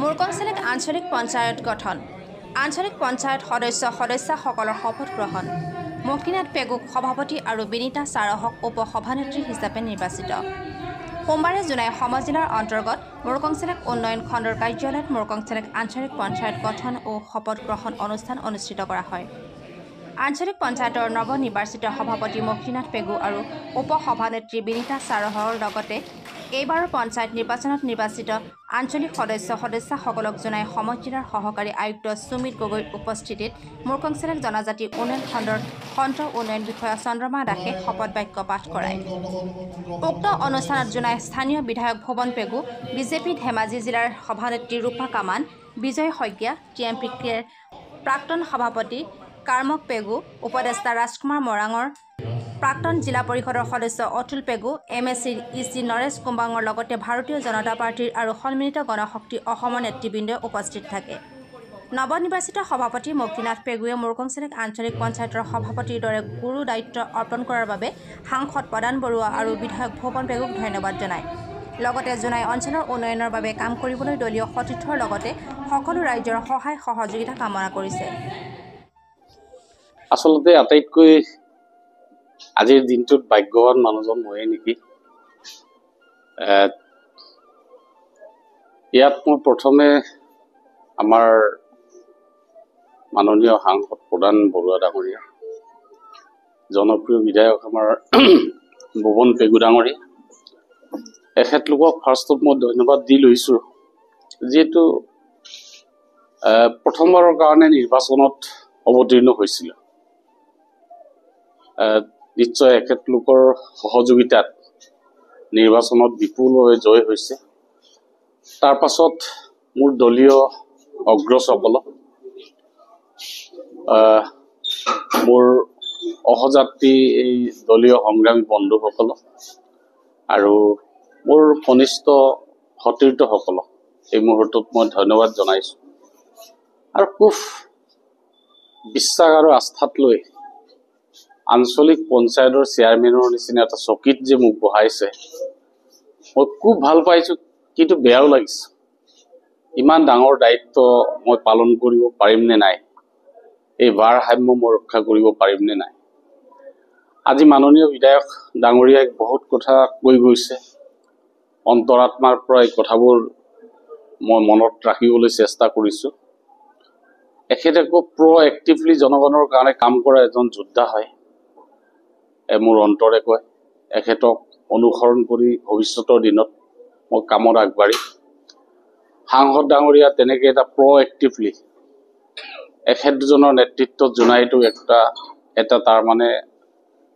মুৰকংচেলেক আঞ্চলিক পঞ্চায়ত গঠন আঞ্চলিক পঞ্চায়ত সদস্যসকলৰ শপত গ্ৰহণ মুক্তিনাথ পেগুক সভাপতি আৰু বিনীতা চাৰহক উপসভানেত্ৰী হিচাপে নিৰ্বাচিত সোমবাৰে জোনাই সমজিলাৰ অন্তৰ্গত মুৰকংচেলেক উন্নয়ন খণ্ডৰ কাৰ্যালয়ত মুৰকংচেলেক আঞ্চলিক পঞ্চায়ত গঠন ও শপত গ্ৰহণ অনুষ্ঠান অনুষ্ঠিত কৰা হয়। আঞ্চলিক পঞ্চায়তৰ নৱনিৰ্বাচিত সভাপতি মুক্তিনাথ পেগু আৰু উপসভানেত্ৰী বিনীতা চাৰহৰ লগতে এইবাৰৰ পঞ্চায়ত নিৰ্বাচনত নিৰ্বাচিত আঞ্চলিক সদস্যসকলক জনাই সমজিলাৰ সহকাৰী আয়ুক্ত সুমিত গগৈৰ উপস্থিতিত মুৰকংচেলেক জনজাতি উন্নয়ন খণ্ডৰ খণ্ড উন্নয়ন বিষয়া চন্দ্ৰমা দাসে শপত বাক্য পাঠ কৰায়। উক্ত অনুষ্ঠানত জনাই স্থানীয় বিধায়ক ভুৱন পেগু, বিজেপি ধেমাজি জিলাৰ সভানেত্ৰী ৰূপা কামান, বিজয় শইকীয়া, টিএমপিৰ প্ৰাক্তন সভাপতি কাৰ্মক পেগু, উপদেষ্টা ৰাজকুমাৰ মৰাঙৰ, প্ৰাক্তন জিলা পৰিষদৰ সদস্য অতুল পেগু, MSc নৰেশ কুম্বাঙৰ লগতে ভাৰতীয় জনতা পাৰ্টীৰ আৰু সন্মিলিত গণশক্তি অসমৰ নেতৃবৃন্দই উপস্থিত থাকে। নৱনিৰ্বাচিত সভাপতি মুক্তিনাথ পেগুৱে মুৰকংচেলেক আঞ্চলিক পঞ্চায়তৰ সভাপতিৰ দৰে গুৰু দায়িত্ব অৰ্পণ কৰাৰ বাবে সাংসদ প্ৰদান বৰুৱা আৰু বিধায়ক ভুৱন পেগুক ধন্যবাদ জনায়। লগতে জোনাই অঞ্চলৰ উন্নয়নৰ বাবে কাম কৰিবলৈ দলীয় সতীৰ্থৰ লগতে সকলো ৰাইজৰ সহায় সহযোগিতা কামনা কৰিছে। আচলতে আটাইতকৈ আজিৰ দিনটোত ভাগ্যৱান মানুহজন ময়ে নেকি। ইয়াত মই প্ৰথমে আমাৰ মাননীয় সাংসদ প্ৰদান বৰুৱা ডাঙৰীয়া, জনপ্ৰিয় বিধায়ক আমাৰ ভুৱন পেগু ডাঙৰীয়া, এখেতলোকক ফাৰ্ষ্টত মই ধন্যবাদ দি লৈছোঁ, যিহেতু প্ৰথমবাৰৰ কাৰণে নিৰ্বাচনত অৱতীৰ্ণ হৈছিল। নিশ্চয় এখেতলোকৰ সহযোগিতাত নিৰ্বাচনত বিপুলভাৱে জয় হৈছে। তাৰ পাছত মোৰ দলীয় অগ্ৰজসকলক, মোৰ সহযাত্ৰী এই দলীয় সংগ্ৰামী বন্ধুসকলক আৰু মোৰ কনিষ্ঠ সতীৰ্থসকলক এই মুহূৰ্তত মই ধন্যবাদ জনাইছোঁ। আৰু খুব বিশ্বাস আৰু আস্থাত লৈ আঞ্চলিক পঞ্চায়তৰ চেয়াৰমেনৰ নিচিনা এটা চকীত যে মোক বহাইছে, মই খুব ভাল পাইছোঁ, কিন্তু বেয়াও লাগিছে। ইমান ডাঙৰ দায়িত্ব মই পালন কৰিব পাৰিম নে নাই, এই ভাৰসাম্য মই ৰক্ষা কৰিব পাৰিম নে নাই। আজি মাননীয় বিধায়ক ডাঙৰীয়াই বহুত কথা কৈ গৈছে, অন্তৰাত্মাৰ পৰা এই কথাবোৰ মই মনত ৰাখিবলৈ চেষ্টা কৰিছোঁ। এখেতে খুব প্ৰএক্টিভলি জনগণৰ কাৰণে কাম কৰা এজন যোদ্ধা হয়, মোৰ অন্তৰে কয়। এখেতক অনুসৰণ কৰি ভৱিষ্যতৰ দিনত মই কামত আগবাঢ়ি সাংসদ ডাঙৰীয়া তেনেকৈ এটা প্ৰএক্টিভলি এখেত দুজনৰ নেতৃত্বত জোনাইটো এটা তাৰ মানে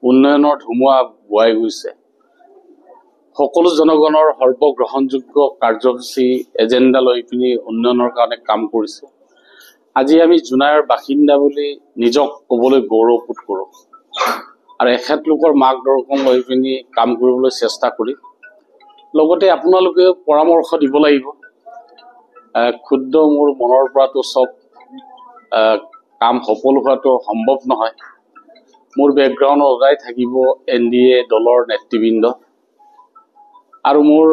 উন্নয়নৰ ধুমুহা বোৱাই গৈছে। সকলো জনগণৰ সৰ্বগ্ৰহণযোগ্য কাৰ্যসূচী এজেণ্ডা লৈ পিনি উন্নয়নৰ কাৰণে কাম কৰিছে। আজি আমি জোনাইৰ বাসিন্দা বুলি নিজক ক'বলৈ গৌৰৱবোধ কৰোঁ আৰু এখেতলোকৰ মাৰ্গদৰ্শন লৈ পিনি কাম কৰিবলৈ চেষ্টা কৰি, লগতে আপোনালোকে পৰামৰ্শ দিব লাগিব। ক্ষুদ্ৰ মোৰ মনৰ পৰাতো চব কাম সফল হোৱাটো সম্ভৱ নহয়। মোৰ বেকগ্ৰাউণ্ড সদায় থাকিব NDA দলৰ নেতৃবৃন্দ, আৰু মোৰ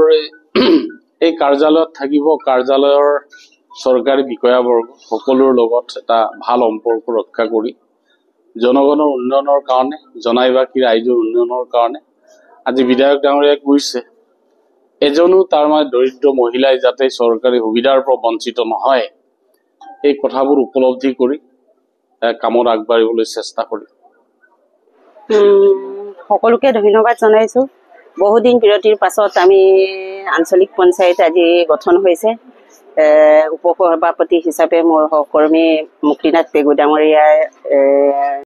এই কাৰ্যালয়ত থাকিব কাৰ্যালয়ৰ চৰকাৰী বিষয়াবৰ্গ, সকলোৰ লগত এটা ভাল সম্পৰ্ক ৰক্ষা কৰি জনগণৰ উন্নয়নৰ কাৰণে, জনাইবাসী ৰাইজৰ উন্নয়নৰ কাৰণে আজি বিধায়ক ডাঙৰীয়াই কৈছে এজনো তাৰ মানে দৰিদ্ৰ মহিলাই যাতে চৰকাৰী সুবিধাৰ পৰা বঞ্চিত নহয়, এই কথাবোৰ উপলব্ধি কৰি কামত আগবাঢ়িবলৈ চেষ্টা কৰি সকলোকে ধন্যবাদ জনাইছোঁ। বহুদিন বিৰতিৰ পাছত আমি আঞ্চলিক পঞ্চায়ত আজি গঠন হৈছে। উপসভাপতি হিচাপে মোৰ সহকৰ্মী মুক্তিনাথ পেগু ডাঙৰীয়াই